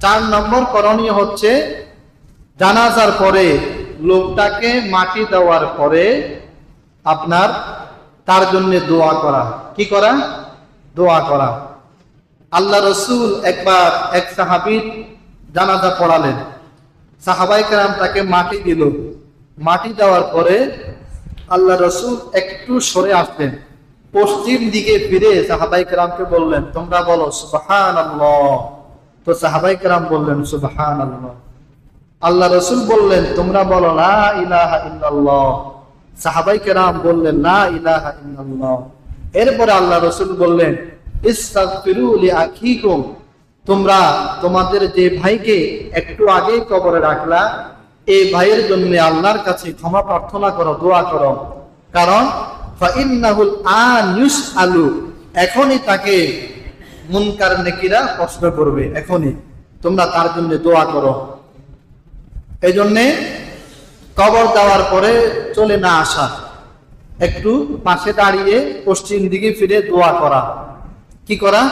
4 নম্বর করণীয় হচ্ছে জানাজার পরে লোকটাকে মাটি দেওয়ার পরে আপনার তার জন্য দোয়া করা। কি করা? দোয়া করা। আল্লাহ রসুল একবার এক সাহাবীর জানাজা পড়ালেন, সাহাবায়ে কেরাম তাকে মাটি দিল। মাটি দেওয়ার পরে আল্লাহ রসুল একটু সরে আসলেন, পশ্চিম দিকে ফিরে সাহাবায়ে কেরামকে বললেন, তোমরা বলো সুবহানাল্লাহ। তো সাহাবায়ে কেরাম বললেন সুবহানাল্লাহ। আল্লাহ রসুল বললেন, তোমরা বলো লা ইলাহা ইল্লাল্লাহ। সাহাবায়ে কেরাম বললেন লা ইলাহা ইল্লাল্লাহ। এরপরে আল্লাহ রসুল বললেন, ইস্তাগফিরু লিআখিকুম, তোমরা তোমাদের যে ভাইকে একটু আগেই কবরে রাখলা, এই ভাইয়ের জন্য আল্লাহর কাছে ক্ষমা প্রার্থনা করো, দোয়া করো। কারণ ফাইন্নাহুল আন ইউসআলু, এখনই তাকে মুনকার নেকিরা প্রশ্ন করবে, এখনই তোমরা তার জন্য দোয়া করো। এই জন্যে কবর দেওয়ার পরে চলে না আসা, একটু পাশে দাঁড়িয়ে পশ্চিম দিকে ফিরে দোয়া করা। কি করা?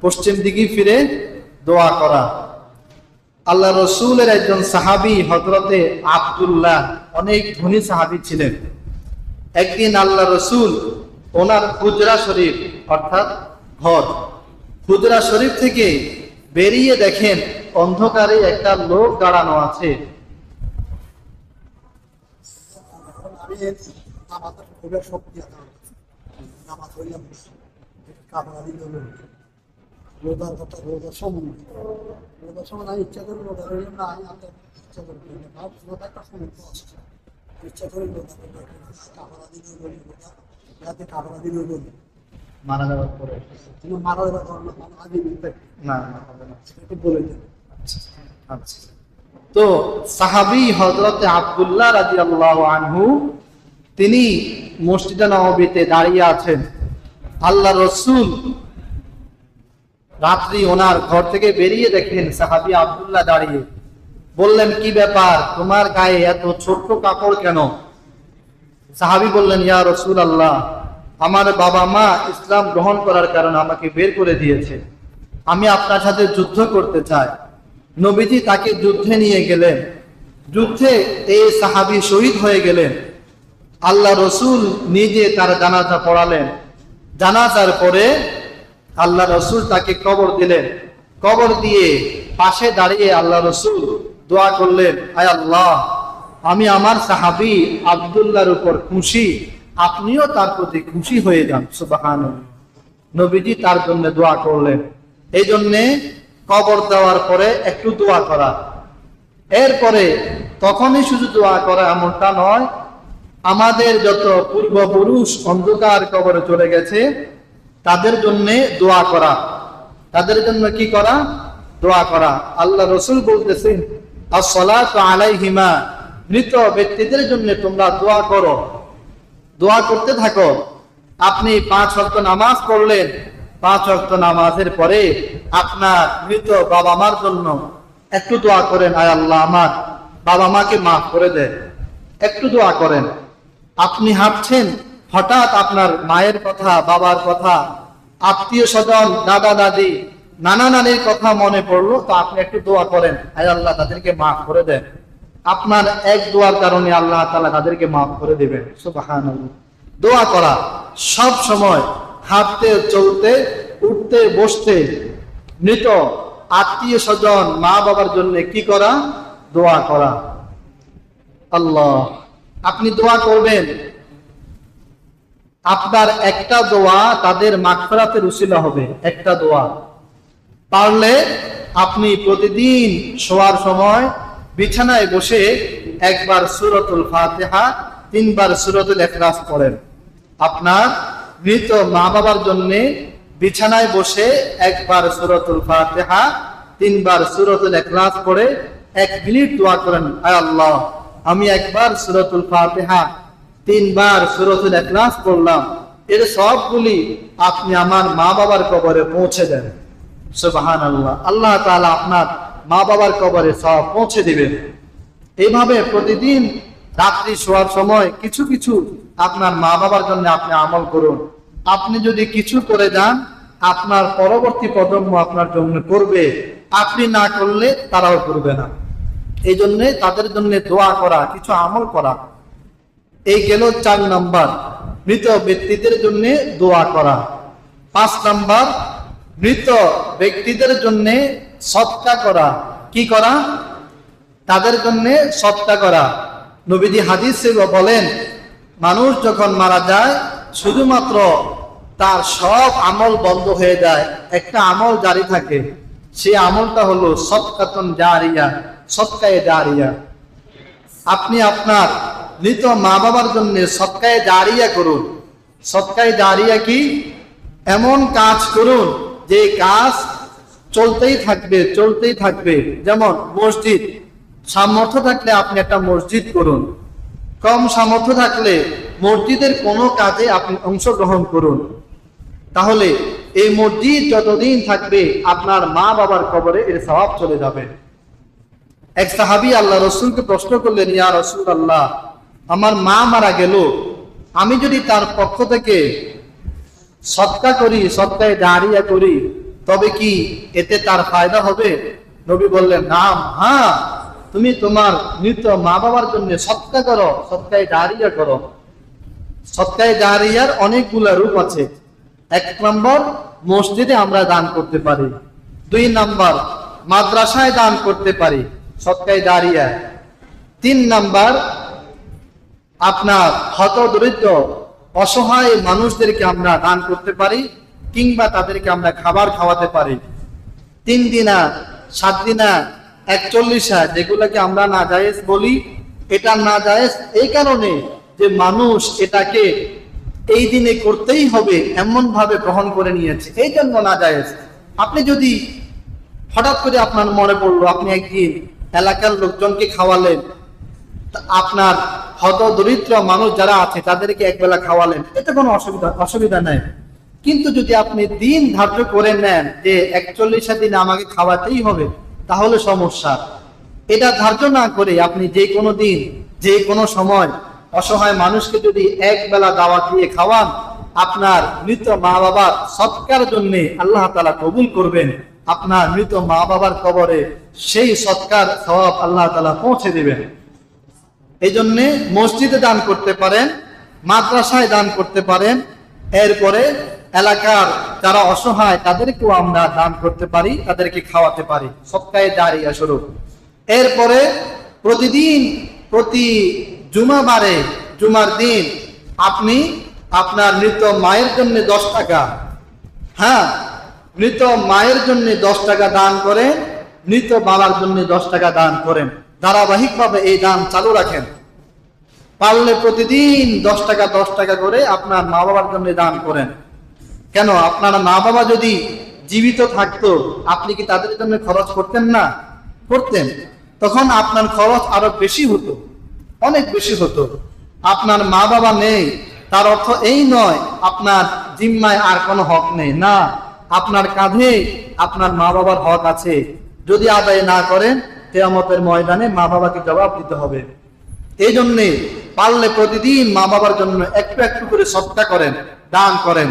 পশ্চিম দিকে ফিরে দোয়া করা। আল্লাহ রসুলের একজন সাহাবী হযরতে আব্দুল্লাহ, অনেক ধনী সাহাবী ছিলেন। একদিন আল্লাহ রসুল ওনার হুজরা শরীফ অর্থাৎ ঘর, হুজরা শরীফ থেকে বেরিয়ে দেখেন অন্ধকারে একটা লোক দাঁড়ানো আছে। রোজার সময় আমি ইচ্ছা করি রোজা রইলাম না, আমি ইচ্ছা করি রোজা একটা সমর্থ আসছে, ইচ্ছা করি রোজা কাপড়া দিন বলি, রোজা রাতে কাপড়া দিন বলি। মারা যাওয়ার পরে তুমি মারা যাওয়ার কারণে আগে না হবে না, একটু বলে দেন। আচ্ছা। তো সাহাবী হযরতে আব্দুল্লাহ রাদিয়াল্লাহু আনহু তিনি মসজিদে নববীতে দাঁড়িয়ে আছেন। আল্লাহ রসুল রাত্রি ওনার ঘর থেকে বেরিয়ে দেখেন সাহাবী আব্দুল্লাহ দাঁড়িয়ে। বললেন, কি ব্যাপার, তোমার গায়ে এত ছোট্ট কাপড় কেন? সাহাবী বললেন, ইয়া রাসূলুল্লাহ, আমার বাবা মা ইসলাম গ্রহণ করার কারণে আমাকে বের করে দিয়েছে, আমি আপনার সাথে যুদ্ধ করতে চাই। নবীজি তাকে যুদ্ধে নিয়ে গেলেন। যুদ্ধে এই সাহাবী শহীদ হয়ে গেলেন। আল্লাহ রসুল নিজে তার জানাজা পড়ালেন। জানাজার পরে আল্লাহ রসুল তাকে কবর দিলেন। কবর দিয়ে পাশে দাঁড়িয়ে আল্লাহ রসুল দোয়া করলেন, আয় আল্লাহ, আমি আমার সাহাবী আব্দুল্লাহর উপর খুশি, আপনিও তার প্রতি খুশি হয়ে যান। সুবহানাল্লাহ। নবীজি তার জন্য দোয়া করলেন। এই জন্যে কবর দেওয়ার পরে একটু দোয়া করা। এরপরে তখনই শুধু দোয়া করা এমনটা নয়, আমাদের যত পূর্বপুরুষ অন্ধকার কবরে চলে গেছে তাদের জন্য দোয়া করা। তাদের জন্য কি করা? দোয়া করা। আল্লাহ রসুল বলতেছেন, আসসালাতু আলাইহিমা, মৃত ব্যক্তিদের জন্য তোমরা দোয়া করো, দোয়া করতে থাকো। আপনি 5 ওয়াক্ত নামাজ পড়লেন, 5 ওয়াক্ত নামাজের পরে আপনার মৃত বাবা মার জন্য একটু দোয়া করেন, আয় আল্লাহ, আমার বাবা মাকে মাফ করে দেন, একটু দোয়া করেন। আপনি হাঁটছেন, হঠাৎ আপনার মায়ের কথা, বাবার কথা, আত্মীয় স্বজন, দাদা দাদি, নানা নানির কথা মনে পড়লো, তো আপনি একটু দোয়া করেন, আয় আল্লাহ, তাদেরকে মাফ করে দেন। আপনার এক দোয়ার কারণে আল্লাহ তাআলা তাদেরকে মাফ করে দিবেন। সুবহানাল্লাহ। দোয়া করা সব সময়, হাঁটতে চলতে, উঠতে বসতে, মৃত আত্মীয় স্বজন, মা বাবার জন্য কি করা? দোয়া করা। আল্লাহ, আপনি দোয়া করবেন, আপনার একটা দোয়া তাদের মাগফিরাতের উসিলা হবে। একটা দোয়া পারলে আপনি প্রতিদিন শোয়ার সময় বিছানায় বসে একবার সূরাতুল ফাতিহা, 3 বার সূরাতুল ইখলাস পড়েন। আপনার মৃত মা বাবার জন্য বিছানায় বসে একবার সূরাতুল ফাতিহা, 3 বার সূরাতুল ইখলাস পড়ে 1 মিনিট দোয়া করেন, আয় আল্লাহ, আমি একবার সূরাতুল ফাতিহা, 3 বার সূরাতুল ইখলাস পড়লাম, এর সবগুলি আপনি আমার মা বাবার কবরে পৌঁছে দেন। সুবহানাল্লাহ। আল্লাহ তাআলা আপনার মা বাবার কবরে সব পৌঁছে দিবেন। এইভাবে প্রতিদিন রাত্রি শোয়ার সময় কিছু কিছু আপনার মা বাবার জন্য আপনি আমল করুন। আপনি যদি কিছু করে যান, আপনার পরবর্তী প্রজন্ম আপনার জন্য করবে। আপনি না করলে তারাও করবে না। এই জন্য তাদের জন্য দোয়া করা, কিছু আমল করা। এই গেল 4 নাম্বার, মৃত ব্যক্তিদের জন্য দোয়া করা। 5 নাম্বার, মৃত ব্যক্তিদের জন্য সদকা করা। কি করা? তাদের জন্য সদকা করা। নবীজি হাদিসে বলেন, মানুষ যখন মারা যায় শুধুমাত্র তার সব আমল বন্ধ হয়ে যায়, একটা আমল জারি থাকে, সেই আমলটা হলো সদকাতুন জারিয়া, সদকায়ে জারিয়া। আপনি আপনার মৃত মা বাবার জন্য সদকায়ে জারিয়া করুন। সদকায়ে জারিয়া কি? এমন কাজ করুন যে কাজ চলতেই থাকবে, চলতেই থাকবে। যেমন মসজিদ, সামর্থ্য থাকলে আপনি একটা মসজিদ করুন। কম সামর্থ্য থাকলে মসজিদের কোনো কাজে আপনি অংশগ্রহণ করুন। তাহলে এই মসজিদ যতদিন থাকবে আপনার মা বাবার কবরে এর সওয়াব চলে যাবে। এক সাহাবী আল্লাহ রসুলকে প্রশ্ন করলেন, ইয়া রাসূলুল্লাহ, আমার মা মারা গেল, আমি যদি তার পক্ষ থেকে সদকা করি, সদকায়ে জারিয়া করি, তবে কি এতে তার ফায়দা হবে? নবী বললেন, নাম, হ্যাঁ, তুমি তোমার মৃত মা বাবার জন্য সদকা করো, সদকায়ে জারিয়া করো। সদকায়ে জারিয়ার অনেকগুলা রূপ আছে। 1 নম্বর, মসজিদে আমরা দান করতে পারি। 2 নম্বর, মাদ্রাসায় দান করতে পারি, সদকায়ে জারিয়া। 3 নম্বর, আপনার হতদরিদ্র অসহায় মানুষদেরকে আমরা দান করতে পারি, কিংবা তাদেরকে আমরা খাবার খাওয়াতে পারি। 3 দিনা, 7 দিনা, 41, যেগুলোকে আমরা নাজায়েজ বলি, এটা নাজায়েজ এই কারণে যে মানুষ এটাকে এই দিনে করতেই হবে এমন ভাবে গ্রহণ করে নিয়েছে, এই জন্য নাজায়েজ। আপনি যদি হঠাৎ করে আপনার মনে পড়লো, আপনি একদিন এলাকার লোকজনকে খাওয়ালেন, আপনার হতদরিদ্র মানুষ যারা আছে তাদেরকে একবেলা খাওয়ালেন, এতে কোনো অসুবিধা নাই। কিন্তু যদি আপনি দিন ধার্য করে নেন যে 41 দিন আমাকে খাওয়াতেই হবে, তাহলে সমস্যা। এটা ধার্য না করে আপনি যে কোনো দিন, যে কোনো সময় অসহায় মানুষকে যদি একবেলা দাওয়াত দিয়ে খাওয়ান, আপনার মৃত মা বাবার সৎকার জন্য আল্লাহ তাআলা কবুল করবেন। আপনার মৃত মা বাবার কবরে সেই সৎকার সওয়াব আল্লাহ তাআলা পৌঁছে দিবেন। এই জন্য মসজিদে দান করতে পারেন, মাদ্রাসায় দান করতে পারেন, এরপরে এলাকার যারা অসহায় তাদেরকেও আমরা দান করতে পারি, তাদেরকে খাওয়াতে পারি, সদকায়ে জারিয়া স্বরূপ। এরপরে প্রতিদিন, প্রতি জুমাবারে, জুমার দিন আপনি আপনার মৃত মায়ের জন্য 10 টাকা, হ্যাঁ, মৃত মায়ের জন্য 10 টাকা দান করেন, মৃত বাবার জন্য 10 টাকা দান করেন। ধারাবাহিকভাবে এই দান চালু রাখেন। পারলে প্রতিদিন 10 টাকা 10 টাকা করে আপনার মা বাবার জন্য দান করেন। কেন? আপনার মা বাবা যদি জীবিত থাকতো, আপনি কি তাদের জন্য খরচ করতেন না? করতেন। তখন আপনার খরচ আরো বেশি হতো, অনেক বেশি হতো। আপনার মা বাবা নেই তার অর্থ এই নয় আপনার জিম্মায় আর কোনো হক নেই, না, আপনার কাঁধে আপনার মা বাবার হক আছে। যদি আদায় না করেন, কিয়ামতের ময়দানে মা বাবাকে জবাব দিতে হবে। এই জন্যে পারলে প্রতিদিন মা বাবার জন্য একটু একটু করে সদকা করেন, দান করেন।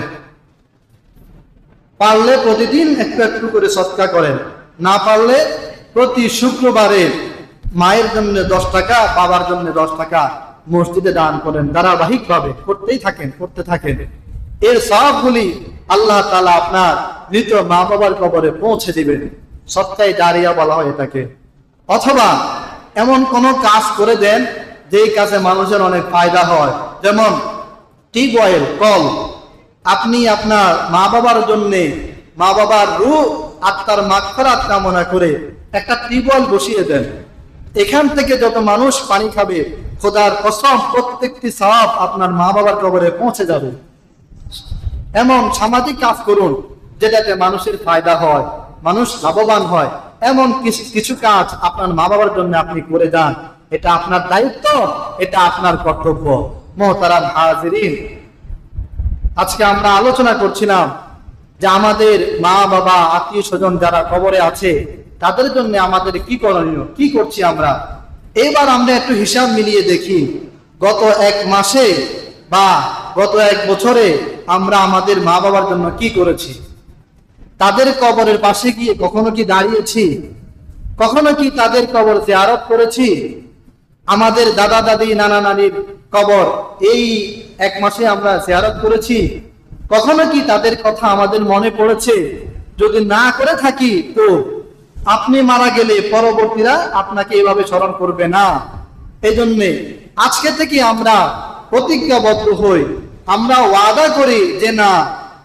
পারলে প্রতিদিন একটু একটু করে সদকা করেন, না পারলে প্রতি শুক্রবারে মায়ের জন্য 10 টাকা, বাবার জন্য 10 টাকা মসজিদে দান করেন। ধারাবাহিকভাবে করতেই থাকেন, করতে থাকেন। এর সবগুলি আল্লাহ তাআলা আপনার মৃত মা বাবার কবরে পৌঁছে দিবেন। সদকায়ে জারিয়া বলা হয় এটাকে। অথবা এমন কোন কাজ করে দেন যেই কাজে মানুষের অনেক ফায়দা হয়, যেমন টিউবওয়েল, কল। আপনি আপনার মা বাবার জন্য, মা বাবার রূহ আত্মার মাগফিরাত কামনা করে একটা টিউবওয়েল বসিয়ে দেন। এখান থেকে যত মানুষ পানি খাবে, খোদার কসম প্রত্যেকটি সওয়াব আপনার মা বাবার কবরে পৌঁছে যাবে। এমন সামাজিক কাজ করুন যেটাতে মানুষের ফায়দা হয়, মানুষ লাভবান হয়। এমন কিছু কাজ আপনার মা বাবার জন্য আপনি করে যান। এটা আপনার দায়িত্ব, এটা আপনার কর্তব্য। মুহতারাম হাজিরিন, আজকে আমরা আলোচনা করছিলাম যে আমাদের মা বাবা, আত্মীয় স্বজন যারা কবরে আছে তাদের জন্য আমাদের কি করণীয়, কি করছি আমরা। এবার আমরা একটু হিসাব মিলিয়ে দেখি, গত 1 মাসে বা গত 1 বছরে আমরা আমাদের মা বাবার জন্য কি করেছি। তাদের কবরের পাশে গিয়ে কখনো কি দাঁড়িয়েছি? কখনো কি তাদের কবর জিয়ারত করেছি? আমাদের দাদা দাদি নানা নানির কবর এই 1 মাসে আমরা জিয়ারত করেছি? কখনো কি তাদের কথা আমাদের মনে পড়েছে? যদি না করে থাকি তো আপনি মারা গেলে পরবর্তীরা আপনাকে এভাবে স্মরণ করবে না। এই জন্যে আজকে থেকে আমরা প্রতিজ্ঞাবদ্ধ হই, আমরা ওয়াদা করি যে না,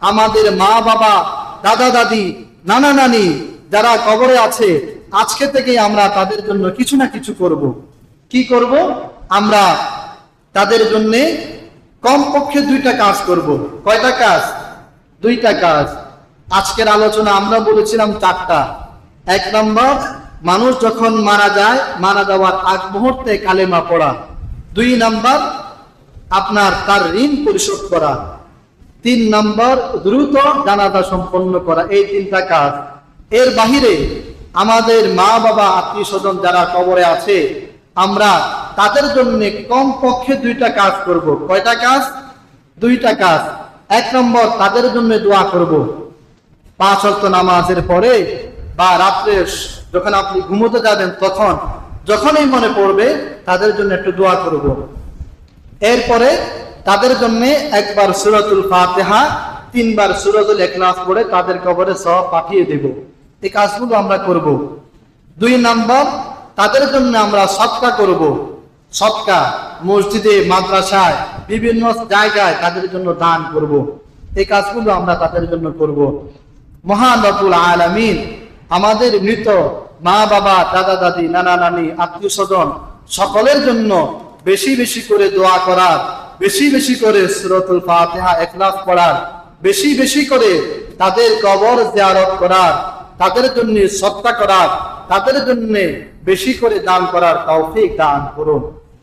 আমাদের মা বাবা দাদা দাদি নানা নানি যারা কবরে আছে, আজকে থেকে আমরা তাদের জন্য কিছু না কিছু করব। কি করব? আমরা তাদের জন্য কমপক্ষে 2টা কাজ করব। কয়টা কাজ? 2টা কাজ। আজকের আলোচনা আমরা বলেছিলাম 4টা। 1 নম্বর, মানুষ যখন মারা যায়, মারা যাওয়ার আগ মুহূর্তে কালেমা পড়া। 2 নম্বর, আপনার তার ঋণ পরিশোধ করা। 3 নম্বর, দ্রুত জানাজা সম্পন্ন করা। এই 3টা কাজ। এর বাহিরে আমাদের মা বাবা আত্মীয় স্বজন যারা কবরে আছে, আমরা তাদের জন্য কমপক্ষে 2টা কাজ করব। কয়টা কাজ? 2টা কাজ। 1 নম্বর, তাদের জন্য দোয়া করব। 5 ওয়াক্ত নামাজের পরে বা রাত্রে যখন আপনি ঘুমোতে যাবেন তখন যখনই মনে পড়বে তাদের জন্য একটু দোয়া করব। এরপরে তাদের জন্য 1 বার সূরাতুল ফাতিহা, 3 বার সূরাতুল ইখলাস পড়ে তাদের কবরে সওয়াব পাঠিয়ে দেব। এই কাজগুলো আমরা করব। 2 নম্বর, তাদের জন্য আমরা সদকা করব। সদকা মসজিদে, মাদ্রাসায়, বিভিন্ন জায়গায় তাদের জন্য দান করব। এই কাজগুলো আমরা তাদের জন্য করব। মহান রব্বুল আলামিন আমাদের মৃত মা বাবা দাদা দাদি নানা নানি আত্মীয় স্বজন সকলের জন্য বেশি বেশি করে দোয়া করার, বেশি বেশি করে সূরাতুল ফাতিহা ইখলাস পড়ার, বেশি বেশি করে তাদের কবর জিয়ারত করার, তাদের জন্য সদকা করার, তাদের জন্য বেশি করে দান করার তৌফিক দান করুন।